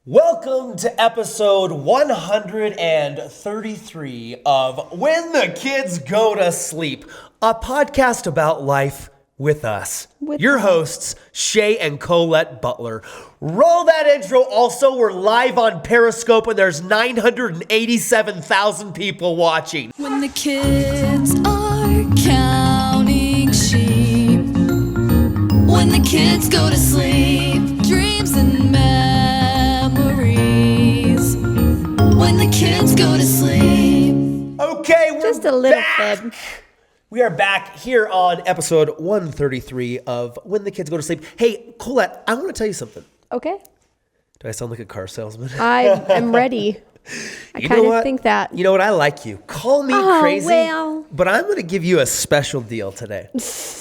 Welcome to episode 133 of When the Kids Go to Sleep, a podcast about life with us. Your hosts, Shay and Colette Butler. Roll that intro. Also, we're live on Periscope and there's 987,000 people watching. When the kids are counting sheep, when the kids go to sleep, dreams and memories, when the kids go to sleep. Okay, we're just a little back. fib. We are back here on episode 133 of When the Kids Go to Sleep. Hey, Colette, I want to tell you something. Okay. Do I sound like a car salesman? I am ready. I kind of think that. You know what? I like you. Call me crazy, but I'm going to give you a special deal today.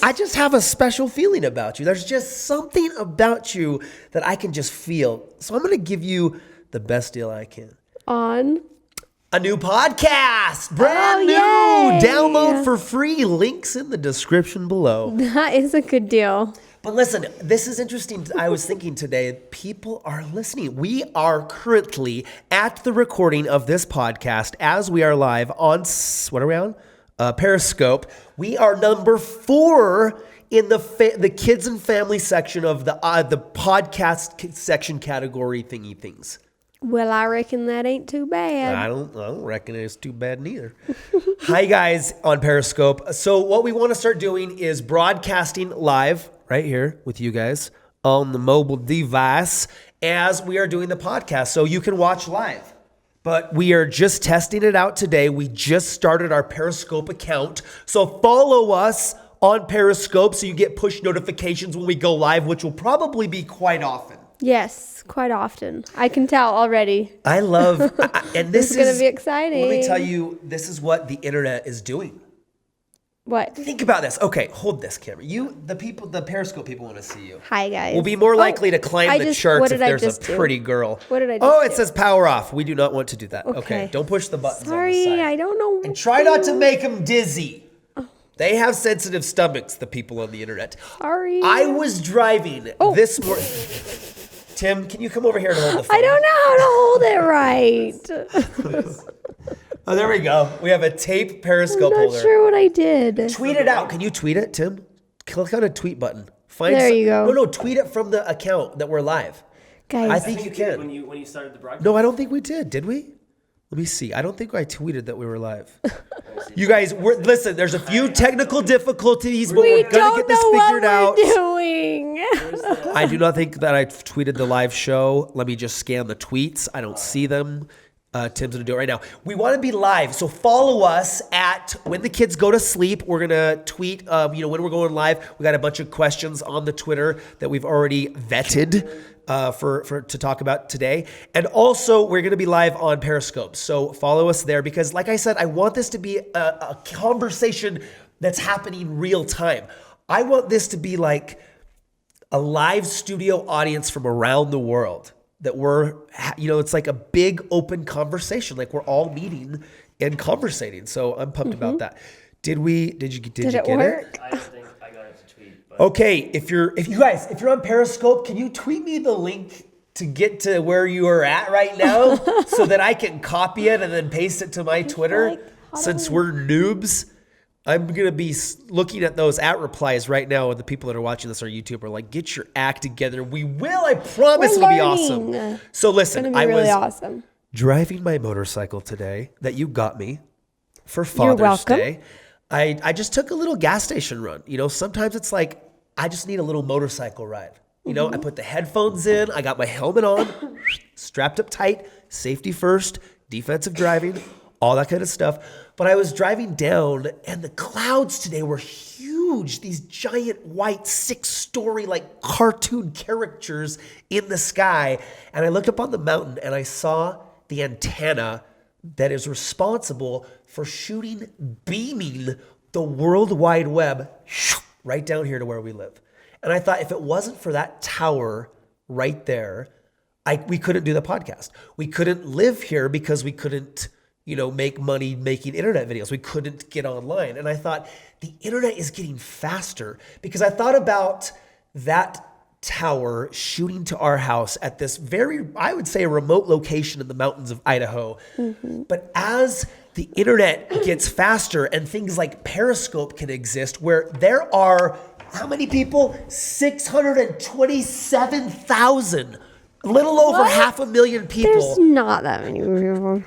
I just have a special feeling about you. There's just something about you that I can just feel. So I'm going to give you the best deal I can. On a new podcast, brand new. Yay. Download for free. Links in the description below. That is a good deal. But listen, this is interesting. I was thinking today, people are listening. We are currently at the recording of this podcast as we are live on, what are we on? Periscope. We are number 4 in the kids and family section of the podcast section category thingy things. Well, I reckon that ain't too bad. I don't reckon it's too bad neither. Hi, guys, on Periscope. So what we want to start doing is broadcasting live right here with you guys on the mobile device as we are doing the podcast. So you can watch live. But we are just testing it out today. We just started our Periscope account. So follow us on Periscope so you get push notifications when we go live, which will probably be quite often. Yes, quite often. I can tell already. I love, and this is going to be exciting. Let me tell you, this is what the internet is doing. What? Think about this. Okay, hold this camera. The Periscope people want to see you. Hi, guys. We'll be more likely to climb the charts if there's a pretty girl. What did I do? Oh, it says power off. We do not want to do that. Okay. Don't push the buttons Sorry, on the side. I don't know. And try not to make them dizzy. They have sensitive stomachs, the people on the internet. Sorry. I was driving this morning. Tim, can you come over here and hold the phone? I don't know how to hold it right. Oh, there we go. We have a tape Periscope holder. I'm not sure what I did. Tweet it out. Can you tweet it, Tim? Click on a tweet button. There you go. No, tweet it from the account that we're live. Guys. I think you can. When you started the broadcast? No, I don't think we did. Did we? Let me see. I don't think I tweeted that we were live. You guys, listen, there's a few technical difficulties, but we're going to get this figured out. Doing. I do not think that I tweeted the live show. Let me just scan the tweets. I don't see them. Tim's going to do it right now. We want to be live, so follow us at When the Kids Go to Sleep. We're going to tweet, when we're going live. We got a bunch of questions on the Twitter that we've already vetted to talk about today. And also, we're going to be live on Periscope, so follow us there because, like I said, I want this to be a conversation that's happening real time. I want this to be like a live studio audience from around the world. That we're, it's like a big open conversation, like we're all meeting and conversating. So I'm pumped about that. Did you get it? I don't think I got it to tweet. But. Okay, if you're on Periscope, can you tweet me the link to get to where you are at right now so that I can copy it and then paste it to my Twitter? Since we're noobs, I'm going to be looking at those replies right now, and the people that are watching this on YouTube are like, get your act together. We will. I promise it'll be awesome. So listen, I was driving my motorcycle today that you got me for Father's Day. I just took a little gas station run. Sometimes it's like, I just need a little motorcycle ride. I put the headphones in. I got my helmet on, strapped up tight, safety first, defensive driving, all that kind of stuff. But I was driving down and the clouds today were huge. These giant white 6-story like cartoon characters in the sky. And I looked up on the mountain and I saw the antenna that is responsible for beaming the World Wide Web right down here to where we live. And I thought if it wasn't for that tower right there, we couldn't do the podcast. We couldn't live here because we couldn't make money making internet videos. We couldn't get online. And I thought the internet is getting faster because I thought about that tower shooting to our house at this very, I would say, a remote location in the mountains of Idaho. But as the internet gets faster and things like Periscope can exist, where there are, how many people? 627,000. A little over 500,000 people. There's not that many people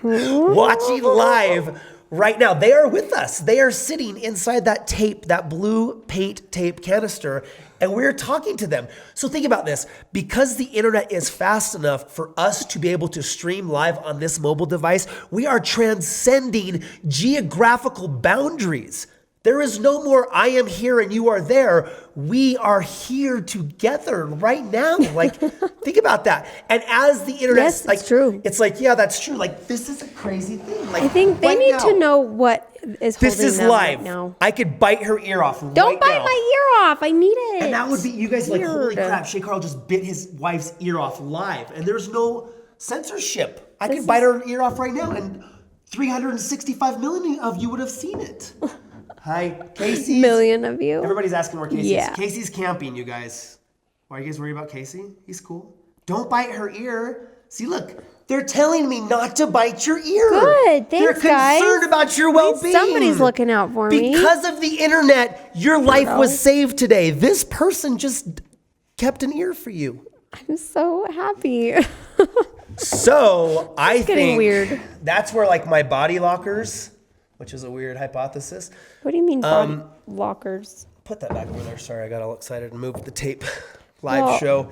watching live right now. They are with us. They are sitting inside that tape, that blue paint tape canister, and we're talking to them. So think about this. Because the internet is fast enough for us to be able to stream live on this mobile device, we are transcending geographical boundaries. There is no more I am here and you are there. We are here together right now. Like, think about that. And as the internet, Yes, it's true. It's like, yeah, that's true. Like, this is a crazy thing. Like, I think they right need now, to know what is holding this is them live. right now. I could bite her ear off. Don't right bite now. my ear off. I need it. And that would be, you guys are like, holy Weird. crap, Shay Carl just bit his wife's ear off live. And there's no censorship. I This could bite is- her ear off right now and 365 million of you would have seen it. Hi, Casey. Million of you. Everybody's asking where Casey is. Yeah. Casey's camping, you guys. Why are you guys worried about Casey? He's cool. Don't bite her ear. See, look, they're telling me not to bite your ear. Good, They're thanks, guys. concerned about your well-being. Somebody's looking out for me. Because of the internet, your life was saved today. This person just kept an ear for you. I'm so happy. So I getting think weird. that's where like my body lockers, which is a weird hypothesis. What do you mean body lockers? Put that back over there. Sorry, I got all excited and moved the tape. Live Well- show.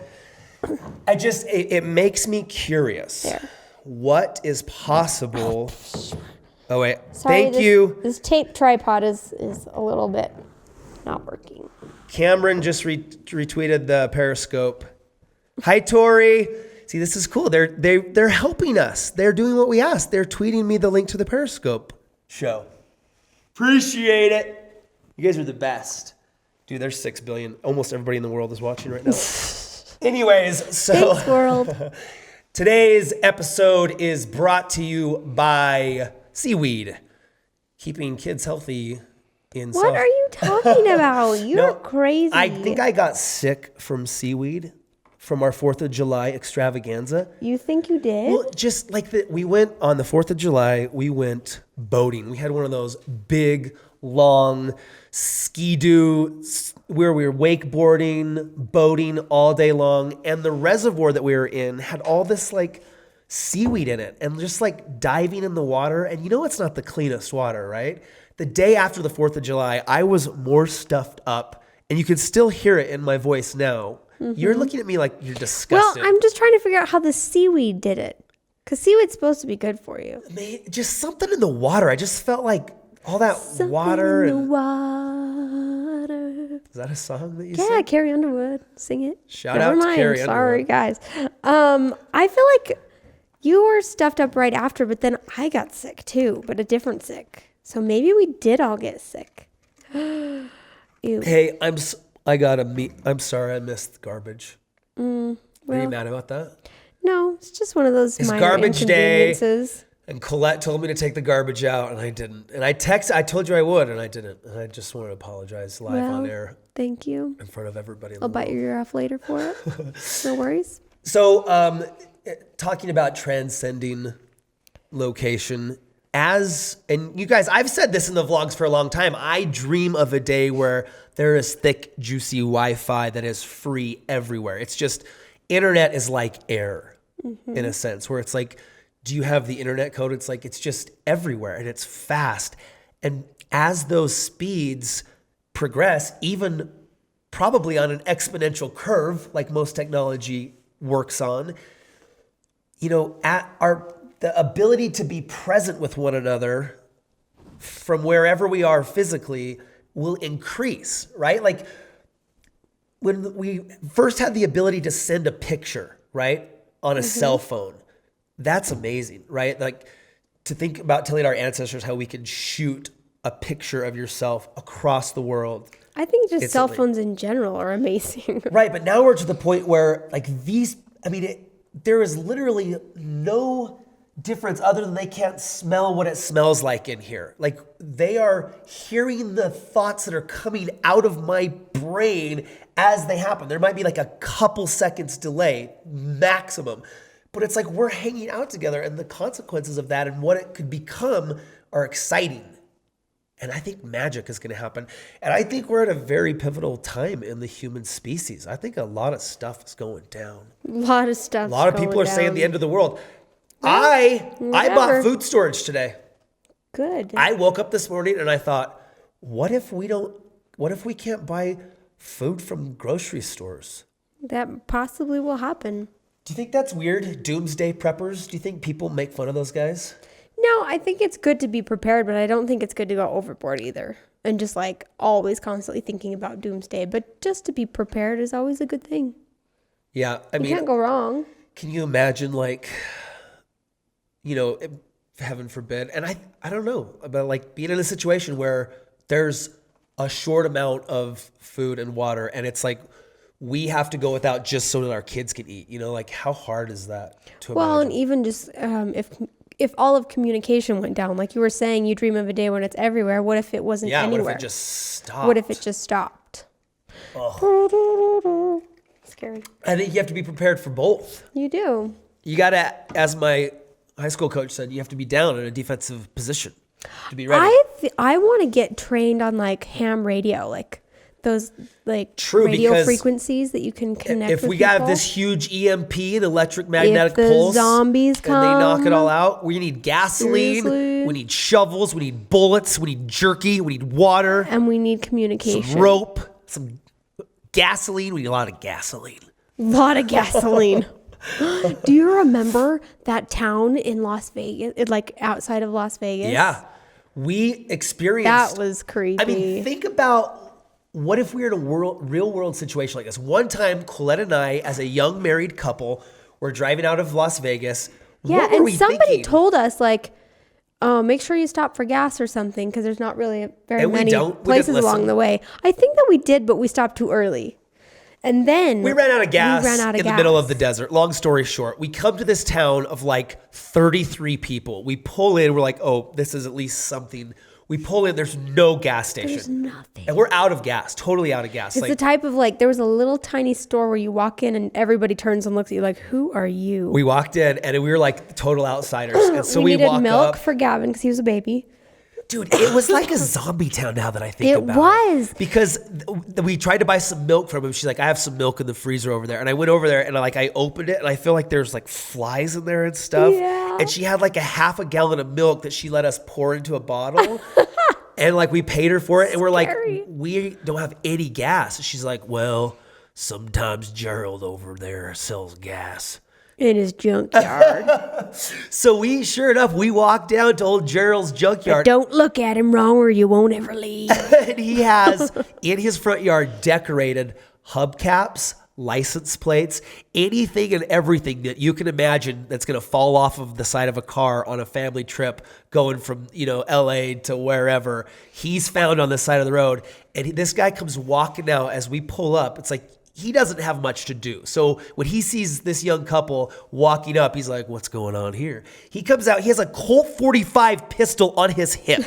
It makes me curious. There. What is possible? Oh wait, Sorry, thank you. This tape tripod is a little bit not working. Cameron just retweeted the Periscope. Hi, Tori. See, this is cool. They're helping us. They're doing what we asked. They're tweeting me the link to the Periscope show. Appreciate it. You guys are the best. Dude, there's 6 billion. Almost everybody in the world is watching right now. Anyways, so Thanks, world. today's episode is brought to you by seaweed, keeping kids healthy in What are you talking about? You're crazy. I think I got sick from seaweed from our 4th of July extravaganza. You think you did? Well, just like we went on the 4th of July, we went boating. We had one of those big, long ski-doo where we were wakeboarding, boating all day long. And the reservoir that we were in had all this like seaweed in it and just like diving in the water. And you know, it's not the cleanest water, right? The day after the 4th of July, I was more stuffed up and you can still hear it in my voice now. You're looking at me like you're well, disgusted. I'm just trying to figure out how the seaweed did it. Because seaweed's supposed to be good for you. Just something in the water. I just felt like all that water. In the And, water. is that a song that you Yeah, sing? Carrie Underwood. Sing it. Shout Never out to mind. Carrie Sorry, Underwood. guys. I feel like you were stuffed up right after, but then I got sick too, but a different sick. So maybe we did all get sick. Ew. Hey, I'm sorry I missed garbage. Are you mad about that? No, it's just one of those It's minor garbage day. inconveniences. And Colette told me to take the garbage out, and I didn't. And I told you I would, and I didn't. And I just want to apologize live on Well, air Thank you. in front of everybody. I'll bite your ear off later for it. No worries. So, talking about transcending location, and you guys, I've said this in the vlogs for a long time. I dream of a day where there is thick, juicy Wi-Fi that is free everywhere. It's just, internet is like air in a sense, where it's like, do you have the internet code? It's like, it's just everywhere and it's fast. And as those speeds progress, even probably on an exponential curve, like most technology works on, you know, the ability to be present with one another from wherever we are physically will increase, right? Like when we first had the ability to send a picture, right, on a cell phone, that's amazing, right? Like to think about telling our ancestors how we could shoot a picture of yourself across the world. I think just cell Instantly. phones in general are amazing. Right, but now we're to the point where like there is literally no difference other than they can't smell what it smells like in here. Like they are hearing the thoughts that are coming out of my brain as they happen. There might be like a couple seconds delay, maximum. But it's like we're hanging out together and the consequences of that and what it could become are exciting. And I think magic is going to happen. And I think we're at a very pivotal time in the human species. I think a lot of stuff is going down. A lot of stuff. A lot of people are saying the end of the world. Well, I whatever. bought food storage today. Good. I woke up this morning and I thought, what if we can't buy food from grocery stores? That possibly will happen. Do you think that's weird? Doomsday preppers? Do you think people make fun of those guys? No, I think it's good to be prepared, but I don't think it's good to go overboard either. And just like always constantly thinking about doomsday. But just to be prepared is always a good thing. Yeah, I mean, you can't go wrong. Can you imagine, like, you know, heaven forbid, and I don't know, about like being in a situation where there's a short amount of food and water and it's like we have to go without just so that our kids can eat, you know, like how hard is that to Well, imagine? and even just if all of communication went down, like you were saying, you dream of a day when it's everywhere. What if it wasn't anywhere? What if it just stopped? What if it just stopped? Oh. Scary. I think you have to be prepared for both. You do. You got to, as my high school coach said, you have to be down in a defensive position to be ready. I want to get trained on like ham radio, like those like True, radio because frequencies that you can connect if with we got people. this huge EMP, an electric magnetic If the pulse, zombies and they knock it come. all out, we need gasoline, Seriously? we need shovels, we need bullets, we need jerky, we need water, And we need communication. some rope, some gasoline. We need a lot of gasoline. A lot of gasoline. Do you remember that town in Las Vegas, like outside of Las Vegas? Yeah. We experienced... That was creepy. I mean, think about what if we were in a real world situation like this. One time, Colette and I, as a young married couple, were driving out of Las Vegas. Yeah, What were and we somebody thinking? told us like, oh, make sure you stop for gas or something because there's not really very And we many don't. We places didn't along listen. the way. I think that we did, but we stopped too early. And then We ran out of gas in the middle of the gas. desert. Long story short, we come to this town of like 33 people. We pull in. We're like, oh, this is at least something. We pull in. There's no gas station. There's nothing. And we're out of gas. Totally out of gas. It's Like, the type of like, there was a little tiny store where you walk in and everybody turns and looks at you like, who are you? we walked in and we were like total outsiders. And so we needed walk milk up. for Gavin because he was a baby. Dude, it was like a zombie town now that I think It about was. it. Because we tried to buy some milk from him. She's like, I have some milk in the freezer over there. And I went over there and I opened it and I feel like there's like flies in there and stuff. Yeah. And she had like a half a gallon of milk that she let us pour into a bottle. And like we paid her for it. And we're Scary. like, we don't have any gas. She's like, well, sometimes Gerald over there sells gas. In his junkyard. So we, sure enough, we walked down to old Gerald's junkyard. Don't look at him wrong or you won't ever leave. And he has in his front yard decorated hubcaps, license plates, anything and everything that you can imagine that's going to fall off of the side of a car on a family trip going from, you know, LA to wherever. He's found on the side of the road. And this guy comes walking out as we pull up. It's like, he doesn't have much to do. So when he sees this young couple walking up, he's like, what's going on here? He comes out, he has a Colt 45 pistol on his hip.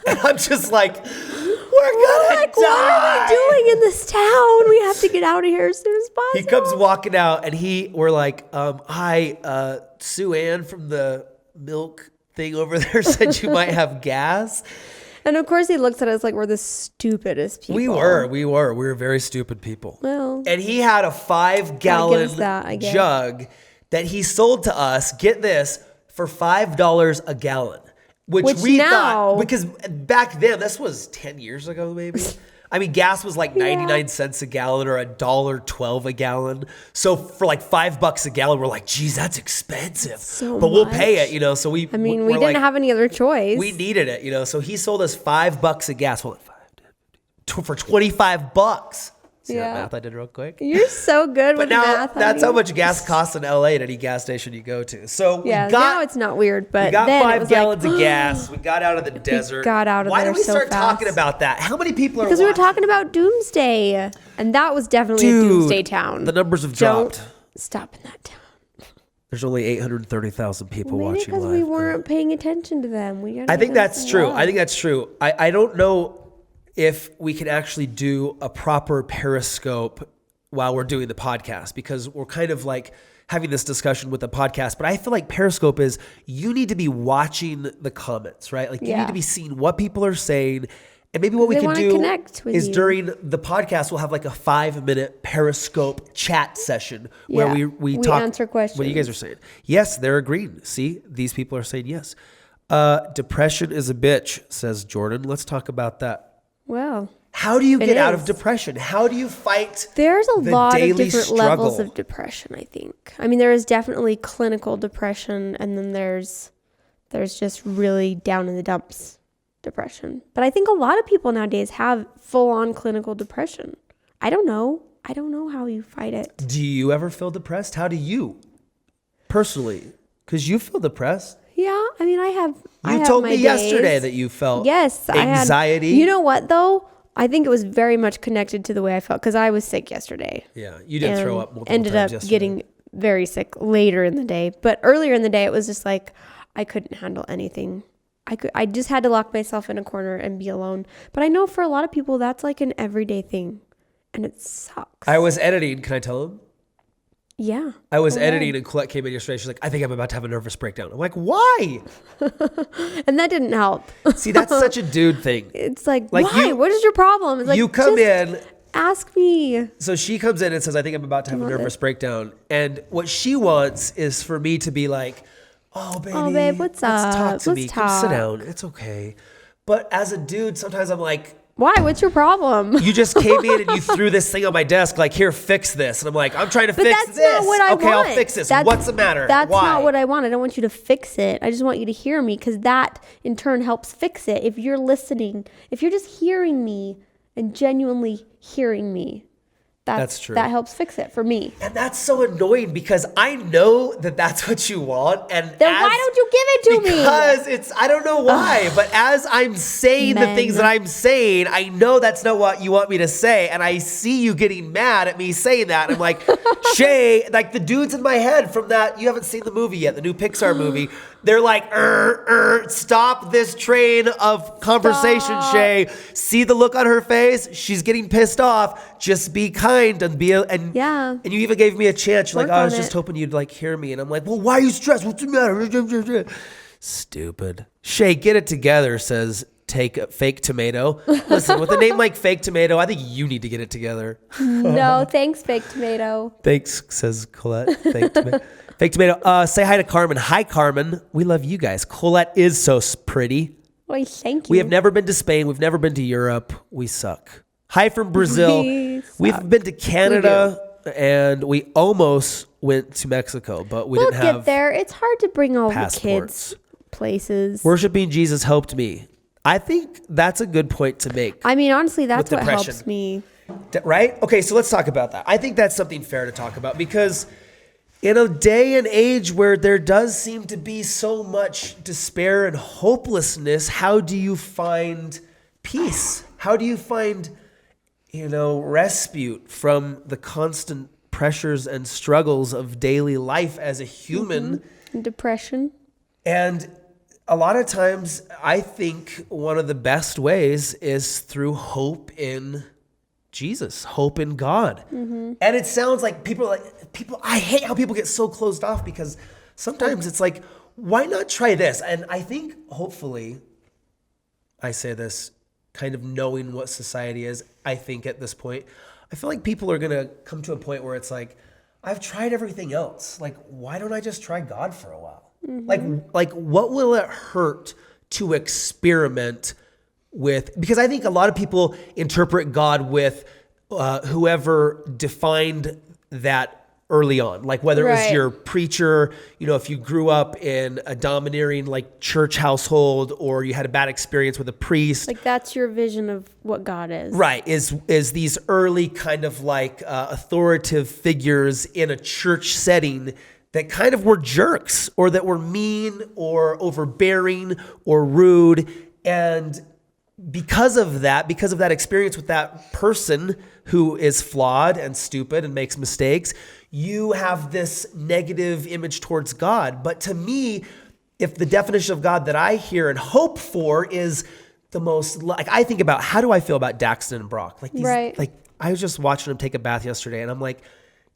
And I'm just like, we're gonna Like, die. what are we doing in this town? We have to get out of here as soon as possible. He comes walking out and we're like, hi, Sue Ann from the milk thing over there said you might have gas. And of course he looks at us like we're the stupidest people. We were very stupid people. Well, And he had a 5-gallon us that, I guess. jug that he sold to us, get this, for $5 a gallon. Which we now- thought, because back then, this was 10 years ago maybe. I mean, gas was like 99 cents a gallon or $1.12 a gallon. So for like $5 a gallon, we're like, geez, that's expensive. So but we'll much. pay it, you know. So we I mean, we're we didn't like, have any other choice. we needed it, you know. So he sold us $5 a gas. Well, for $25. See that Yeah. math I did real quick? You're so good But with now math. that's how honey. much gas costs in LA at any gas station you go to. So Yeah, we got now it's not weird, but we got then it 5 was gallons like, of gas. We got out of the desert. got out of Why there did we so start fast. talking about that? How many people are because we were watching? talking about doomsday, and that was definitely a Dude, doomsday town. the numbers have Don't dropped. stop in that town. There's only 830,000 people Maybe watching because live. we weren't paying attention to them. I think that's true. I think that's true. I don't know if we can actually do a proper Periscope while we're doing the podcast, because we're kind of like having this discussion with the podcast. But I feel like Periscope is, you need to be watching the comments, right? Like you need to be seeing what people are saying. And maybe what we could do is during the podcast, we'll have like a 5-minute Periscope chat session where we talk, answer questions. what you guys are saying. Yes, they're agreeing. See, these people are saying yes. Depression is a bitch, says Jordan. Let's talk about that. Well, how do you get out of depression? How do you fight there's a lot of different struggle? levels of depression, I think. I mean, there is definitely clinical depression, and then there's just really down in the dumps depression. But I think a lot of people nowadays have full-on clinical depression. I don't know how you fight it. Do you ever feel depressed? How do you personally? Because you feel depressed. Yeah, I mean, I have. You told me yesterday that you felt anxiety. You know what though? I think it was very much connected to the way I felt, because I was sick yesterday. Yeah, you did throw up multiple ended times up yesterday. getting very sick later in the day, but earlier in the day it was just like I couldn't handle anything. I just had to lock myself in a corner and be alone. But I know for a lot of people that's like an everyday thing, and it sucks. I was editing. Can I tell him? Yeah. I was editing and Colette came in yesterday. She's like, I think I'm about to have a nervous breakdown. I'm like, why? And that didn't help. See, that's such a dude thing. It's like why? What is your problem? It's like, you come in. Ask me. So she comes in and says, I think I'm about to have a nervous breakdown. And what she wants is for me to be like, oh, babe, what's let's up? talk to me. Let's Come sit talk. down. It's okay. But as a dude, sometimes I'm like, why? What's your problem? you just came in and you threw this thing on my desk, like, here, fix this. And I'm like, I'm trying to fix that's this. Not what I okay, want. I'll fix this. That's, What's the matter? That's Why? not what I want. I don't want you to fix it. I just want you to hear me, because that in turn helps fix it. If you're listening, if you're just hearing me and genuinely hearing me, that's true. That helps fix it for me. And that's so annoying, because I know that that's what you want. And then why don't you give it to me? Because it's, I don't know why, but as I'm saying the things that I'm saying, I know that's not what you want me to say. And I see you getting mad at me saying that. And I'm like, Shay, like the dudes in my head from that, you haven't seen the movie yet, the new Pixar movie. They're like, stop this train of conversation, Shay. See the look on her face? She's getting pissed off. Just be kind and and you even gave me a chance. You're like, I was just hoping you'd like hear me. And I'm like, well, why are you stressed? What's the matter? Stupid. Shay, get it together, says take a fake tomato. Listen, with a name like Fake Tomato, I think you need to get it together. No, thanks, Fake Tomato. Thanks, says Colette. Fake tomato. Fake Tomato. Say hi to Carmen. Hi, Carmen. We love you guys. Colette is so pretty. Why, thank you. We have never been to Spain. We've never been to Europe. We suck. Hi from Brazil. We've been to Canada, and we almost went to Mexico, but we didn't have. We'll get there. It's hard to bring all passports. The kids places. Worshiping Jesus helped me. I think that's a good point to make. I mean, honestly, that's what helps me. Right? Okay, so let's talk about that. I think that's something fair to talk about, because in a day and age where there does seem to be so much despair and hopelessness, how do you find peace? How do you find, respite from the constant pressures and struggles of daily life as a human? Mm-hmm. Depression. And a lot of times, I think one of the best ways is through hope in Jesus, hope in God. Mm-hmm. And it sounds like people, I hate how people get so closed off, because sometimes it's like, why not try this? And I think, hopefully, I say this kind of knowing what society is, I think at this point, I feel like people are going to come to a point where it's like, I've tried everything else. Like, why don't I just try God for a while? Mm-hmm. Like, what will it hurt to experiment with? Because I think a lot of people interpret God with whoever defined that early on, like whether it was your preacher, if you grew up in a domineering like church household, or you had a bad experience with a priest. Like that's your vision of what God is. Right. Is these early kind of like authoritative figures in a church setting that kind of were jerks, or that were mean or overbearing or rude. And because of that experience with that person who is flawed and stupid and makes mistakes, you have this negative image towards God. But to me, if the definition of God that I hear and hope for is the most, like, I think about, how do I feel about Daxton and Brock? Like, these, like, I was just watching them take a bath yesterday, and I'm like,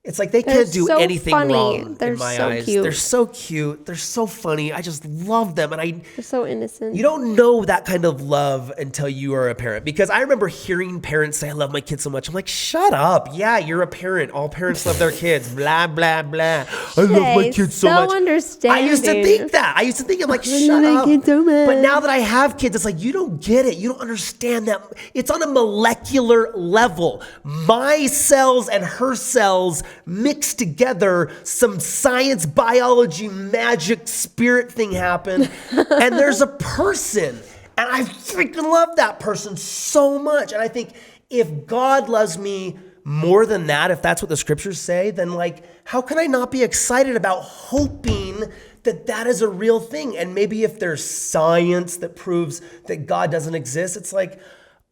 it's like they can't do anything wrong in my eyes. Cute. They're so cute. They're so funny. I just love them. And they're so innocent. You don't know that kind of love until you are a parent. Because I remember hearing parents say, I love my kids so much. I'm like, shut up. Yeah, you're a parent. All parents love their kids. Blah, blah, blah. I love my kids so much. Understanding. I used to think that. I'm like, shut up. But now that I have kids, it's like, you don't get it. You don't understand that. It's on a molecular level. My cells and her cells mixed together, some science, biology, magic, spirit thing happened, and there's a person, and I freaking love that person so much. And I think if God loves me more than that, if that's what the scriptures say, then like, how can I not be excited about hoping that that is a real thing? And maybe if there's science that proves that God doesn't exist, it's like,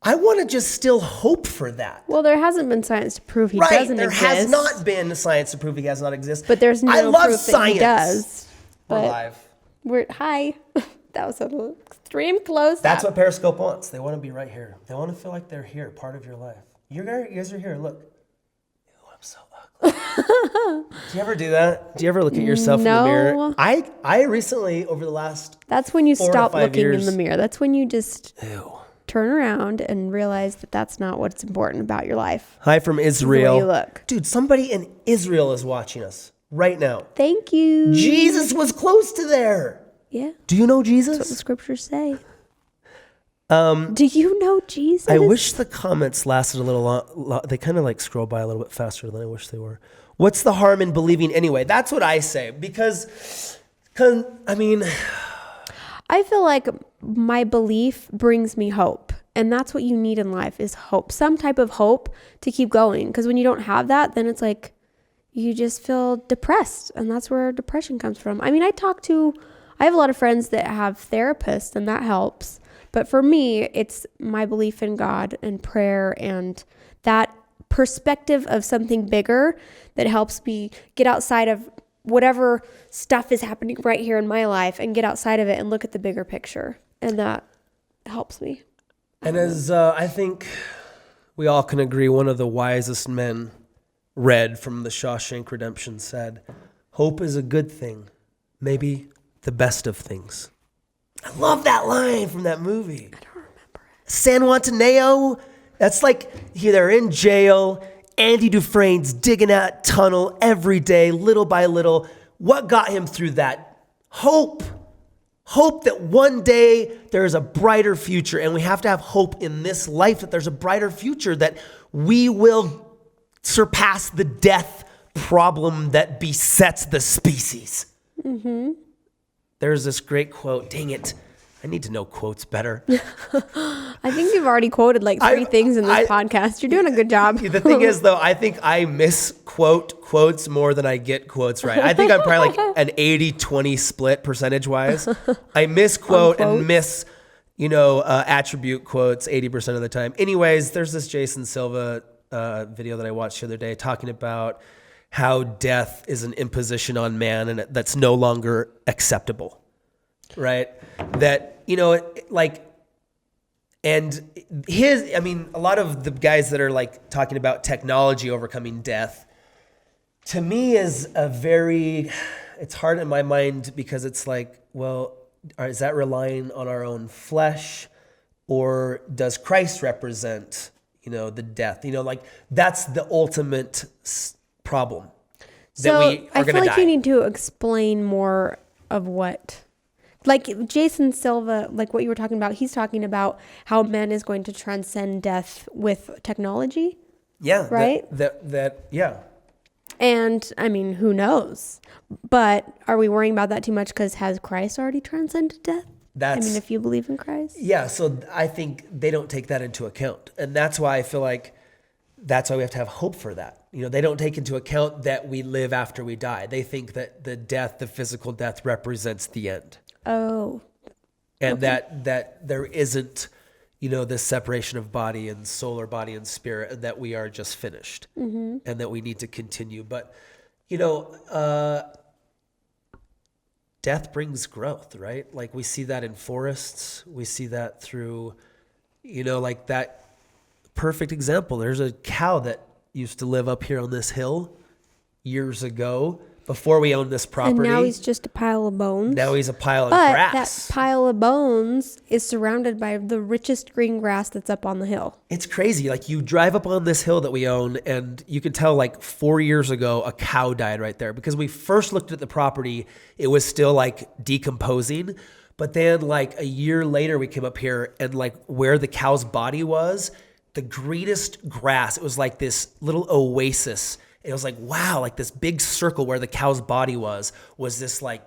I want to just still hope for that. Well, there hasn't been science to prove he doesn't exist. There has not been science to prove he does not exist. But there's no I love proof science. That he does. We're live. Hi. That was an extreme close. That's what Periscope wants. They want to be right here. They want to feel like they're here, part of your life. You guys are here. Look. Ew, I'm so ugly. Do you ever do that? Do you ever look at yourself in the mirror? I recently, over the last That's when you 4 to stop 5 looking years, in the mirror. That's when you just Ew. turn around and realize that that's not what's important about your life. Hi from Israel. The way you look. Dude, somebody in Israel is watching us right now. Thank you. Jesus was close to there. Yeah. Do you know Jesus? That's what the scriptures say. Do you know Jesus? I wish the comments lasted a little long. They kind of like scroll by a little bit faster than I wish they were. What's the harm in believing anyway? That's what I say. Because I mean, I feel like my belief brings me hope. And that's what you need in life is hope. Some type of hope to keep going. Because when you don't have that, then it's like you just feel depressed. And that's where depression comes from. I mean, I have a lot of friends that have therapists and that helps. But for me, it's my belief in God and prayer and that perspective of something bigger that helps me get outside of whatever stuff is happening right here in my life and get outside of it and look at the bigger picture. And that helps me. And as I think we all can agree, one of the wisest men read from the Shawshank Redemption said, hope is a good thing, maybe the best of things. I love that line from that movie. I don't remember it. San Juantaneo, that's like they're in jail. Andy Dufresne's digging that tunnel every day, little by little. What got him through that? Hope. Hope that one day there's a brighter future. And we have to have hope in this life that there's a brighter future, that we will surpass the death problem that besets the species. Mm-hmm. There's this great quote. Dang it. I need to know quotes better. I think you've already quoted like three things in this podcast. You're doing a good job. The thing is, though, I think I misquote quotes more than I get quotes right. I think I'm probably like an 80-20 split percentage-wise. I misquote and attribute quotes 80% of the time. Anyways, there's this Jason Silva video that I watched the other day talking about how death is an imposition on man and that's no longer acceptable, right? That, and a lot of the guys that are like talking about technology overcoming death, to me is it's hard in my mind because it's like, well, is that relying on our own flesh, or does Christ represent, the death? That's the ultimate problem. So I feel like you need to explain more of what, like Jason Silva, like what you were talking about. He's talking about how man is going to transcend death with technology. Yeah. Right. Yeah. And I mean, who knows? But are we worrying about that too much? Because has Christ already transcended death? If you believe in Christ. Yeah. So I think they don't take that into account, and that's why I feel like that's why we have to have hope for that. They don't take into account that we live after we die. They think that the physical death represents the end. Oh. And that there isn't, this separation of body and soul or body and spirit, and that we are just finished, and that we need to continue. But death brings growth, right? Like we see that in forests. We see that through, like that perfect example. There's a cow that used to live up here on this hill years ago before we owned this property. And now he's just a pile of bones. Now he's a pile of but grass. That pile of bones is surrounded by the richest green grass that's up on the hill. It's crazy. Like you drive up on this hill that we own and you can tell like 4 years ago, a cow died right there because we first looked at the property. It was still like decomposing. But then like a year later, we came up here and like where the cow's body was, the greenest grass, it was like this little oasis. It was like, wow, like this big circle where the cow's body was this like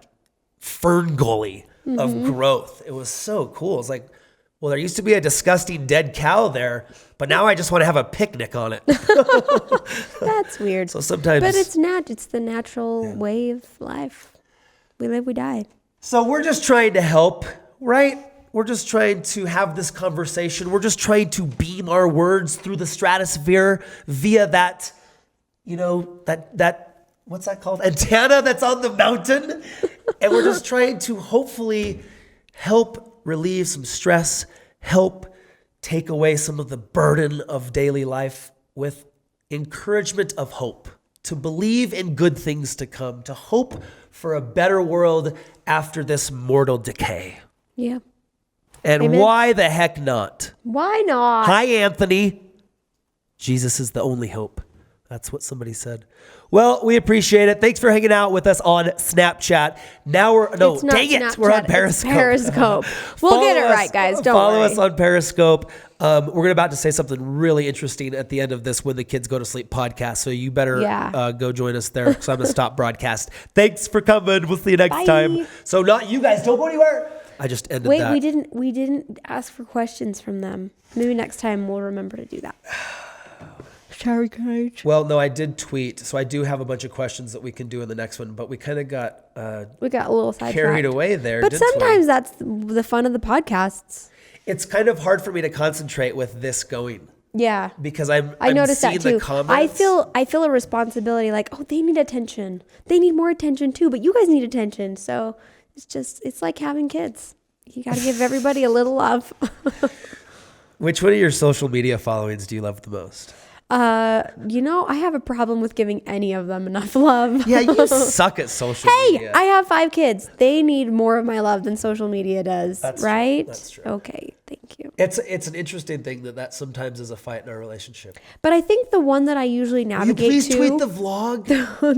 fern gully of growth. It was so cool. It's like, well, there used to be a disgusting dead cow there, but now I just want to have a picnic on it. That's weird. So sometimes. But it's the natural way of life. We live, we die. So we're just trying to help, right? We're just trying to have this conversation. We're just trying to beam our words through the stratosphere via that, that what's that called? Antenna that's on the mountain. And we're just trying to hopefully help relieve some stress, help take away some of the burden of daily life with encouragement of hope, to believe in good things to come, to hope for a better world after this mortal decay. Yeah. And Amen. Why the heck not? Why not? Hi, Anthony. Jesus is the only hope. That's what somebody said. Well, we appreciate it. Thanks for hanging out with us on Snapchat. Now we're on Periscope. It's Periscope. We'll get it right, guys. Don't follow worry. us on Periscope. We're about to say something really interesting at the end of this When the Kids Go to Sleep podcast. So you better go join us there. So I'm going to stop broadcast. Thanks for coming. We'll see you next time. So not you guys. Don't go anywhere. I just ended that. Wait, we didn't ask for questions from them. Maybe next time we'll remember to do that. Sorry, guys. Well, no, I did tweet, so I do have a bunch of questions that we can do in the next one, but we kind of got a little sidetracked. Carried away there. But sometimes that's the fun of the podcasts. It's kind of hard for me to concentrate with this going. Yeah, because I noticed seeing that too. The comments. I feel a responsibility, like, oh, they need attention. They need more attention too, but you guys need attention. So it's like having kids. You got to give everybody a little love. Which one of your social media followings do you love the most? I have a problem with giving any of them enough love. Yeah, you suck at social media. Hey, I have 5 kids. They need more of my love than social media does, right? That's true. Okay, thank you. It's an interesting thing that sometimes is a fight in our relationship. But I think the one that I usually navigate to... Will you please tweet the vlog?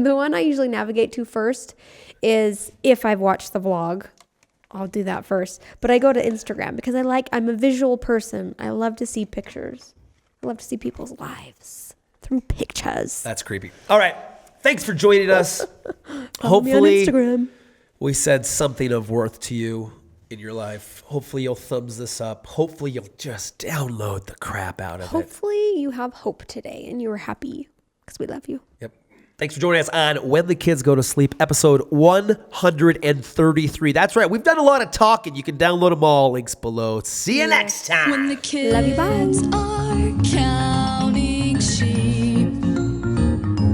The one I usually navigate to first is if I've watched the vlog. I'll do that first. But I go to Instagram because I'm a visual person. I love to see pictures. I love to see people's lives through pictures. That's creepy. All right. Thanks for joining us. Hopefully, we said something of worth to you in your life. Hopefully, you'll thumbs this up. Hopefully, you'll just download the crap out of it. Hopefully, you have hope today and you're happy because we love you. Yep. Thanks for joining us on When the Kids Go to Sleep, episode 133. That's right. We've done a lot of talking. You can download them all. Links below. See you next time. When the kids Love you, bye. are counting sheep,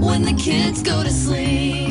when the kids go to sleep.